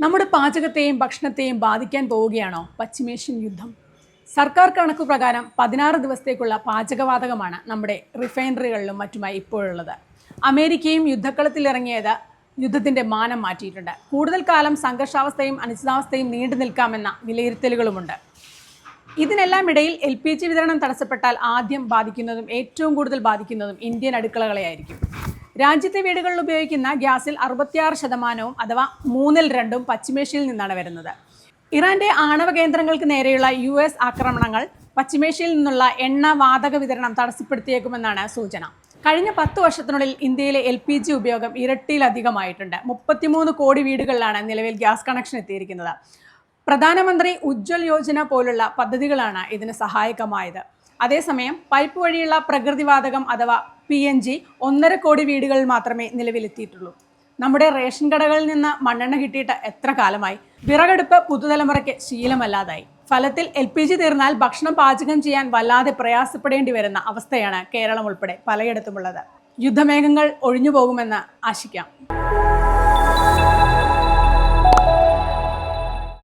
നമ്മുടെ പാചകത്തെയും ഭക്ഷണത്തെയും ബാധിക്കാൻ പോവുകയാണോ പശ്ചിമേഷ്യൻ യുദ്ധം? സർക്കാർ കണക്കു പ്രകാരം 16 ദിവസത്തേക്കുള്ള പാചകവാതകമാണ് നമ്മുടെ റിഫൈനറികളിലും മറ്റുമായി ഇപ്പോഴുള്ളത്. അമേരിക്കയും യുദ്ധക്കളത്തിലിറങ്ങിയത് യുദ്ധത്തിൻ്റെ മാനം മാറ്റിയിട്ടുണ്ട്. കൂടുതൽ കാലം സംഘർഷാവസ്ഥയും അനിശ്ചിതാവസ്ഥയും നീണ്ടു നിൽക്കാമെന്ന വിലയിരുത്തലുകളുമുണ്ട്. ഇതിനെല്ലാം ഇടയിൽ LPG വിതരണം തടസ്സപ്പെട്ടാൽ ആദ്യം ബാധിക്കുന്നതും ഏറ്റവും കൂടുതൽ ബാധിക്കുന്നതും ഇന്ത്യൻ അടുക്കളകളെയായിരിക്കും. രാജ്യത്തെ വീടുകളിൽ ഉപയോഗിക്കുന്ന ഗ്യാസിൽ 66% അഥവാ 2/3 പശ്ചിമേഷ്യയിൽ നിന്നാണ് വരുന്നത്. ഇറാന്റെ ആണവ കേന്ദ്രങ്ങൾക്ക് നേരെയുള്ള US ആക്രമണങ്ങൾ പശ്ചിമേഷ്യയിൽ നിന്നുള്ള എണ്ണ വാതക വിതരണം തടസ്സപ്പെടുത്തിയേക്കുമെന്നാണ് സൂചന. കഴിഞ്ഞ 10 വർഷത്തിനുള്ളിൽ ഇന്ത്യയിലെ LPG ഉപയോഗം ഇരട്ടിയിലധികമായിട്ടുണ്ട്. 33 കോടി വീടുകളിലാണ് നിലവിൽ ഗ്യാസ് കണക്ഷൻ എത്തിയിരിക്കുന്നത്. പ്രധാനമന്ത്രി ഉജ്ജ്വൽ യോജന പോലുള്ള പദ്ധതികളാണ് ഇതിന് സഹായകമായത്. അതേസമയം പൈപ്പ് വഴിയുള്ള പ്രകൃതിവാതകം അഥവാ PNG 1.5 കോടി വീടുകളിൽ മാത്രമേ നിലവിലെത്തിയിട്ടുള്ളൂ. നമ്മുടെ റേഷൻ കടകളിൽ നിന്ന് മണ്ണെണ്ണ കിട്ടിയിട്ട് എത്ര കാലമായി? വിറകടുപ്പ് പുതുതലമുറയ്ക്ക് ശീലമല്ലാതായി. ഫലത്തിൽ LPG തീർന്നാൽ ഭക്ഷണം പാചകം ചെയ്യാൻ വല്ലാതെ പ്രയാസപ്പെടേണ്ടി വരുന്ന അവസ്ഥയാണ് കേരളം ഉൾപ്പെടെ പലയിടത്തുമുള്ളത്. യുദ്ധമേഘങ്ങൾ ഒഴിഞ്ഞു പോകുമെന്ന് ആശിക്കാം.